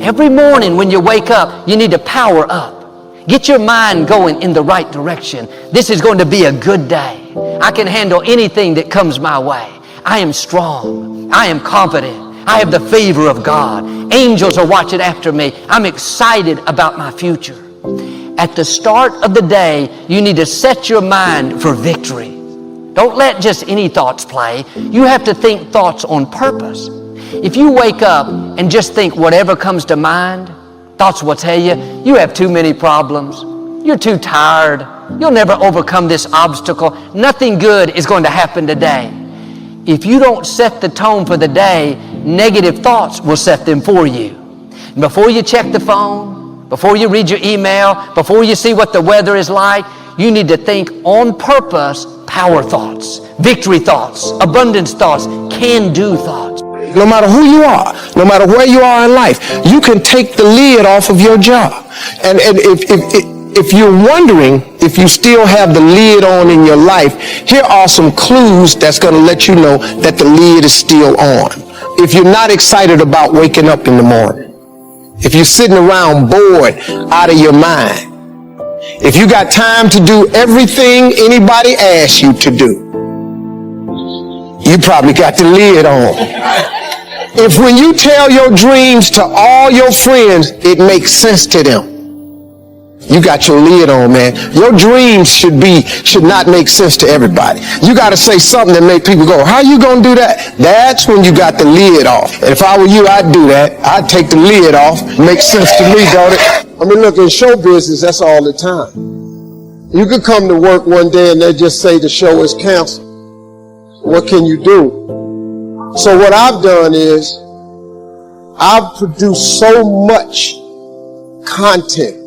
Every morning when you wake up, you need to power up. Get your mind going in the right direction. This is going to be a good day. I can handle anything that comes my way. I am strong. I am confident. I have the favor of God. Angels are watching after me. I'm excited about my future. At the start of the day, you need to set your mind for victory. Don't let just any thoughts play. You have to think thoughts on purpose. If you wake up and just think whatever comes to mind, thoughts will tell you, you have too many problems. You're too tired. You'll never overcome this obstacle. Nothing good is going to happen today. If you don't set the tone for the day, negative thoughts will set them for you. Before you check the phone, before you read your email, before you see what the weather is like, you need to think on purpose, power thoughts, victory thoughts, abundance thoughts, can-do thoughts. No matter who you are, no matter where you are in life, you can take the lid off of your job. And if you're wondering if you still have the lid on in your life, here are some clues that's going to let you know that the lid is still on. If you're not excited about waking up in the morning, if you're sitting around bored out of your mind, if you got time to do everything anybody asks you to do, you probably got the lid on. If when you tell your dreams to all your friends, it makes sense to them, you got your lid on, man. Your dreams should not make sense to everybody. You got to say something that make people go, how you going to do that? That's when you got the lid off. And if I were you, I'd do that. I'd take the lid off. Makes sense to me, don't it? I mean, look, in show business, that's all the time. You could come to work one day and they just say the show is canceled. What can you do? So what I've done is I've produced so much content.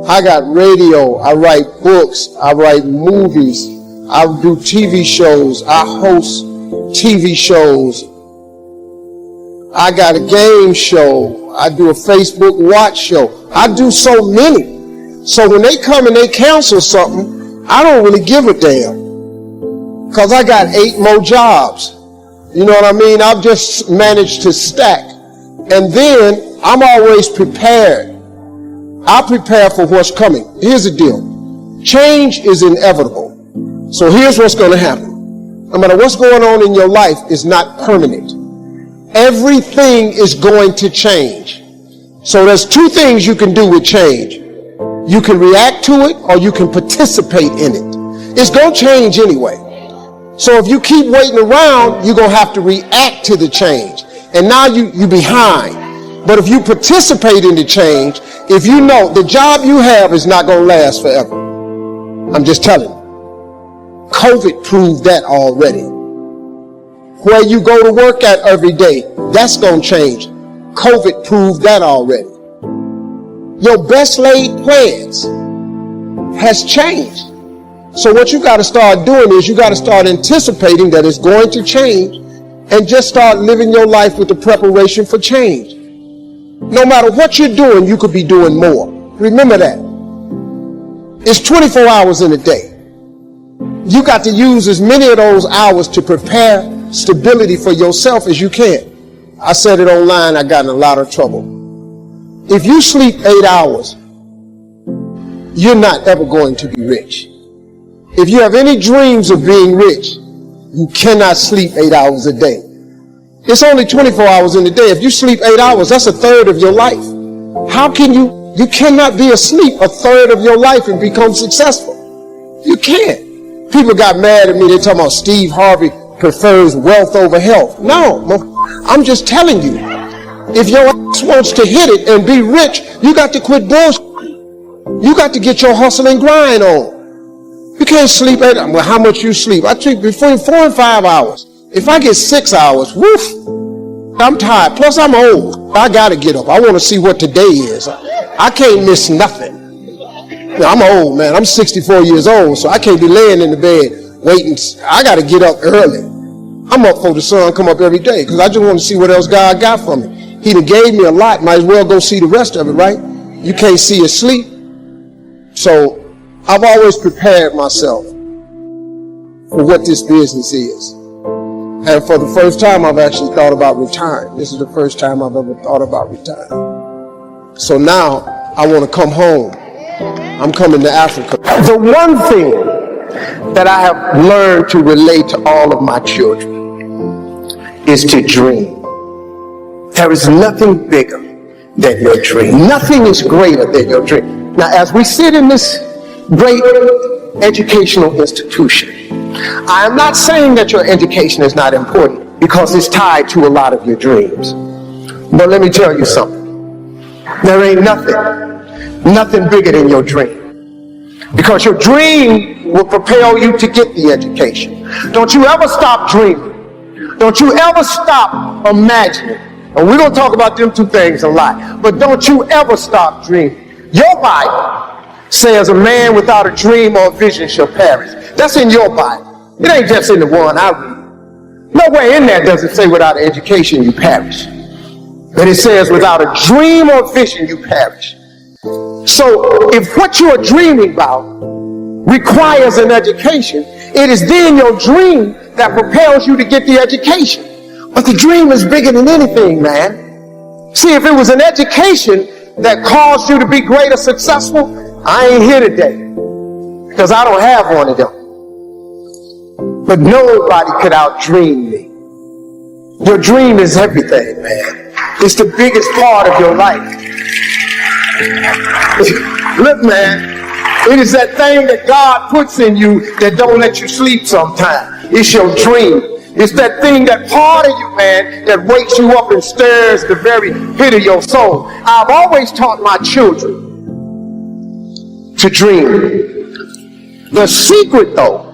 I got radio, I write books, I write movies, I do TV shows, I host TV shows, I got a game show, I do a Facebook watch show. I do so many. So when they come and they cancel something, I don't really give a damn. Because I got 8 more jobs. You know what I mean? I've just managed to stack. And then I'm always prepared. I prepare for what's coming. Here's the deal. Change is inevitable. So here's what's going to happen. No matter what's going on in your life is not permanent. Everything is going to change. So there's 2 things you can do with change. You can react to it or you can participate in it. It's going to change anyway. So if you keep waiting around, you're going to have to react to the change. And now you're behind. But if you participate in the change, if you know the job you have is not going to last forever. I'm just telling you. COVID proved that already. Where you go to work at every day, that's going to change. COVID proved that already. Your best laid plans has changed. So what you got to start doing is you got to start anticipating that it's going to change and just start living your life with the preparation for change. No matter what you're doing, you could be doing more. Remember that. It's 24 hours in a day. You got to use as many of those hours to prepare stability for yourself as you can. I said it online, I got in a lot of trouble. If you sleep 8 hours, you're not ever going to be rich. If you have any dreams of being rich, you cannot sleep 8 hours a day. It's only 24 hours in a day. If you sleep 8 hours, that's 1/3 of your life. How can you cannot be asleep 1/3 of your life and become successful. You can't. People got mad at me. They talking about Steve Harvey prefers wealth over health. No, I'm just telling you. If your ass wants to hit it and be rich, you got to quit bullshit. You got to get your hustle and grind on. You can't sleep at, well, how much you sleep? I sleep between 4 and 5 hours. If I get 6 hours, woof, I'm tired. Plus, I'm old. I got to get up. I want to see what today is. I can't miss nothing. I'm old, man. I'm 64 years old, so I can't be laying in the bed waiting. I got to get up early. I'm up before the sun come up every day because I just want to see what else God got for me. He done gave me a lot. Might as well go see the rest of it, right? You can't see or sleep. So I've always prepared myself for what this business is. And for the first time, I've actually thought about retiring. This is the first time I've ever thought about retiring. So now I want to come home. I'm coming to Africa. The one thing that I have learned to relate to all of my children is to dream. There is nothing bigger than your dream. Nothing is greater than your dream. Now, as we sit in this great educational institution, I am not saying that your education is not important, because it's tied to a lot of your dreams. But let me tell you something. There ain't nothing bigger than your dream. Because your dream will propel you to get the education. Don't you ever stop dreaming. Don't you ever stop imagining. And we're going to talk about them two things a lot. But don't you ever stop dreaming. Your Bible says a man without a dream or a vision shall perish. That's in your Bible. It ain't just in the one I read. Nowhere in there does it say without an education you perish. But it says without a dream or vision you perish. So if what you are dreaming about requires an education, it is then your dream that propels you to get the education. But the dream is bigger than anything, man. See, if it was an education that caused you to be great or successful, I ain't here today, because I don't have one of them. But nobody could outdream me. Your dream is everything, man. It's the biggest part of your life. Look, man, it is that thing that God puts in you that don't let you sleep sometimes. It's your dream. It's that thing, that part of you, man, that wakes you up and stirs the very pit of your soul. I've always taught my children to dream. The secret, though,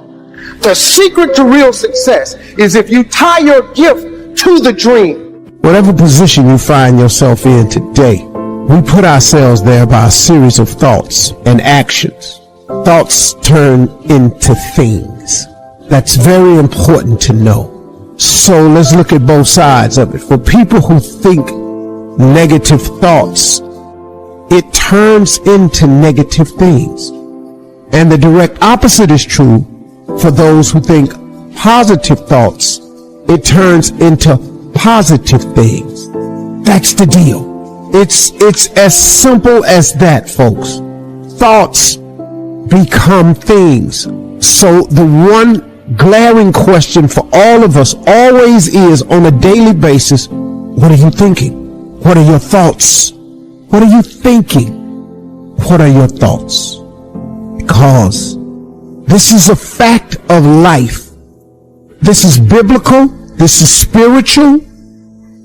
the secret to real success is if you tie your gift to the dream. Whatever position you find yourself in today, we put ourselves there by a series of thoughts and actions. Thoughts turn into things. That's very important to know. So let's look at both sides of it. For people who think negative thoughts, it turns into negative things. And the direct opposite is true for those who think positive thoughts. It turns into positive things. That's the deal. It's as simple as that, folks. Thoughts become things. So the one glaring question for all of us always is, on a daily basis, what are you thinking? What are your thoughts? What are you thinking? What are your thoughts? Because this is a fact of life. This is biblical. This is spiritual.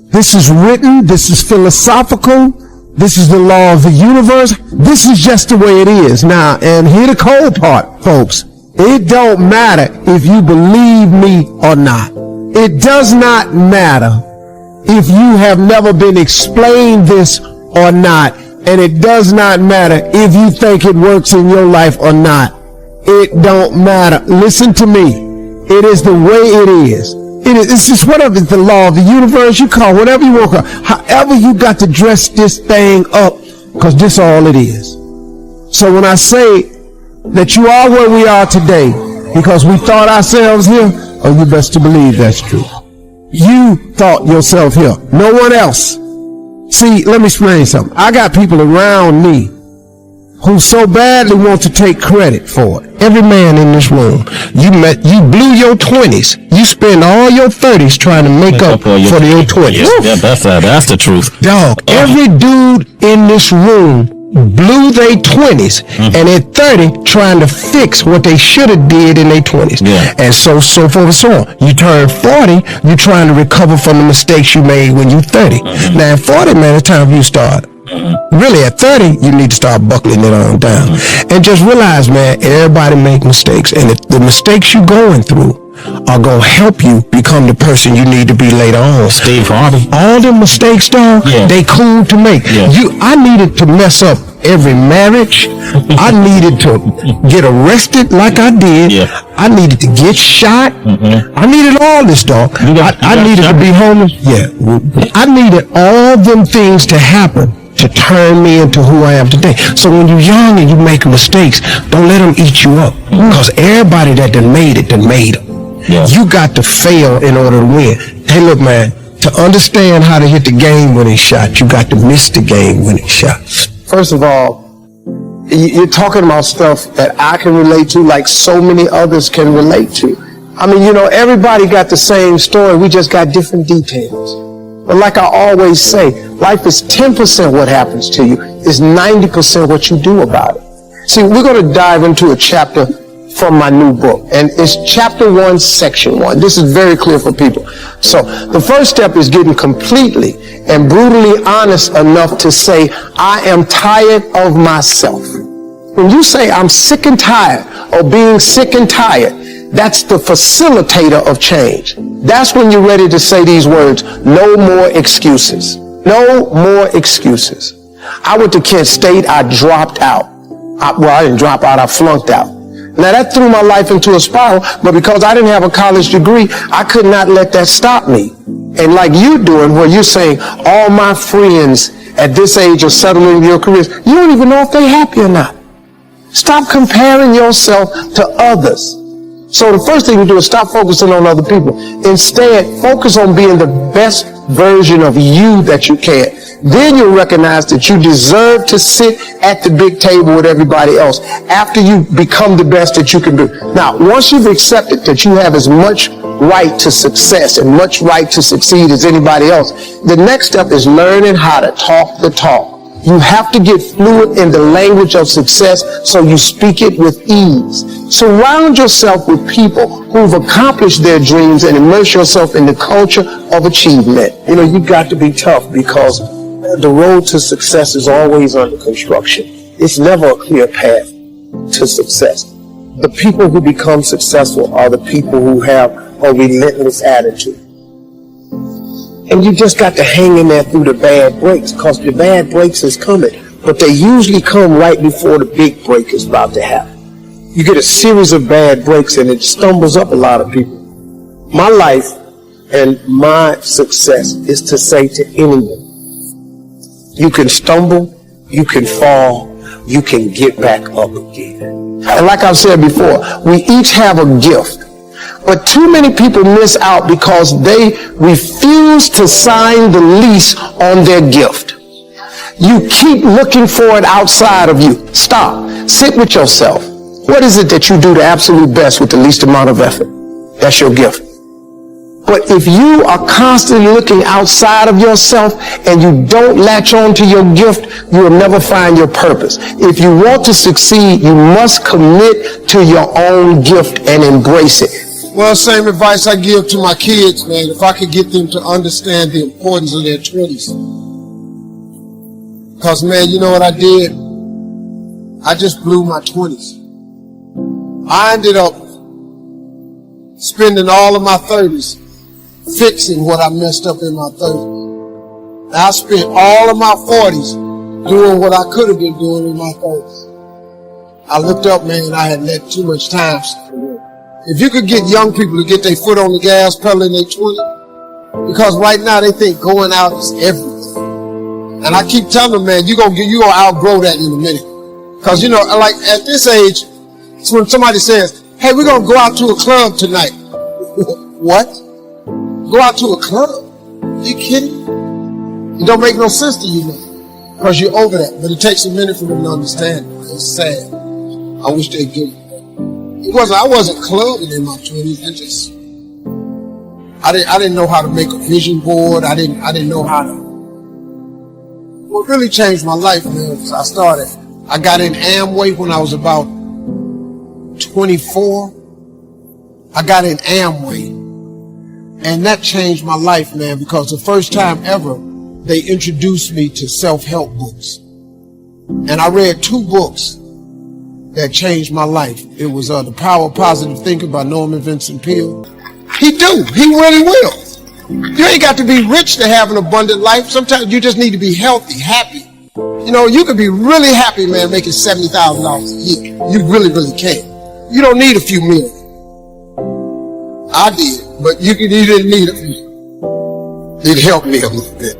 This is written. This is philosophical. This is the law of the universe. This is just the way it is. Now, and here the cold part, folks. It don't matter if you believe me or not. It does not matter if you have never been explained this or not. And it does not matter if you think it works in your life or not. It don't matter. Listen to me. It is the way it is. It's just whatever. It's the law of the universe. You call whatever you want to call. However you got to dress this thing up, because this all it is. So when I say that you are where we are today because we thought ourselves here, oh, you best to believe that's true. You thought yourself here. No one else. See, let me explain something. I got people around me who so badly want to take credit for it. Every man in this room, you blew your 20s. You spend all your 30s trying to make up for your 20s. Yeah, that's the truth. Dog, every dude in this room blew their 20s and at 30 trying to fix what they should have did in their 20s. Yeah. And so forth and so on. You turn 40, you're trying to recover from the mistakes you made when you're 30. Now at 40, man, it's time for you to start. Really, at 30, you need to start buckling it on down. And just realize, man, everybody make mistakes. And the mistakes you're going through are going to help you become the person you need to be later on. Steve Harvey. All the mistakes, dog, they cool to make. Yeah. I needed to mess up every marriage. I needed to get arrested like I did. Yeah. I needed to get shot. I needed all this, dog. I needed to be homeless. Yeah. I needed all them things to happen to turn me into who I am today. So when you're young and you make mistakes, don't let them eat you up. Because everybody that done made it, done made them. Yeah. You got to fail in order to win. Hey, look, man, To understand how to hit the game-winning shot, you got to miss the game-winning shot. First of all, you're talking about stuff that I can relate to like so many others can relate to. I mean, everybody got the same story. We just got different details. But like I always say, life is 10% what happens to you. It's 90% what you do about it. See, we're going to dive into a chapter from my new book. And it's chapter 1, section 1. This is very clear for people. So the first step is getting completely and brutally honest enough to say, I am tired of myself. When you say I'm sick and tired of being sick and tired, that's the facilitator of change. That's when you're ready to say these words, no more excuses. No more excuses. I went to Kent State, I dropped out. I didn't drop out, I flunked out. Now that threw my life into a spiral, but because I didn't have a college degree, I could not let that stop me. And like you're doing, where you're saying, all my friends at this age are settling their careers, you don't even know if they're happy or not. Stop comparing yourself to others. So the first thing you do is stop focusing on other people. Instead, focus on being the best version of you that you can. Then you'll recognize that you deserve to sit at the big table with everybody else after you become the best that you can be. Now, once you've accepted that you have as much right to success and much right to succeed as anybody else, the next step is learning how to talk the talk. You have to get fluent in the language of success so you speak it with ease. Surround yourself with people who've accomplished their dreams and immerse yourself in the culture of achievement. You got to be tough because the road to success is always under construction. It's never a clear path to success. The people who become successful are the people who have a relentless attitude. And you just got to hang in there through the bad breaks, because the bad breaks is coming. But they usually come right before the big break is about to happen. You get a series of bad breaks and it stumbles up a lot of people. My life and my success is to say to anyone, you can stumble, you can fall, you can get back up again. And like I've said before, we each have a gift. But too many people miss out because they refuse to sign the lease on their gift. You keep looking for it outside of you. Stop. Sit with yourself. What is it that you do the absolute best with the least amount of effort? That's your gift. But if you are constantly looking outside of yourself and you don't latch on to your gift, you will never find your purpose. If you want to succeed, you must commit to your own gift and embrace it. Well, same advice I give to my kids, man. If I could get them to understand the importance of their 20s. Because, man, you know what I did? I just blew my 20s. I ended up spending all of my 30s fixing what I messed up in my 30s. I spent all of my 40s doing what I could have been doing in my 30s. I looked up, man, I had let too much time slip away. If you could get young people to get their foot on the gas pedal in their 20s, because right now they think going out is everything. And I keep telling them, man, you're gonna outgrow that in a minute. Because, like at this age, it's when somebody says, hey, we're gonna go out to a club tonight. What? Go out to a club? Are you kidding? It don't make no sense to you now. Because you're over that. But it takes a minute for them to understand. It's sad. I wish they'd give it. I wasn't clubbing in my 20s. I didn't know how to make a vision board. I didn't know how to. What really changed my life, man, was I got in Amway when I was about 24. I got in Amway. And that changed my life, man, because the first time ever, they introduced me to self-help books. And I read 2 books that changed my life. It was The Power of Positive Thinking by Norman Vincent Peale. He really will. You ain't got to be rich to have an abundant life. Sometimes you just need to be healthy, happy. You could be really happy, man, making $70,000 a year. You really, really can. You don't need a few million. I did, but you didn't need a few. It helped me a little bit.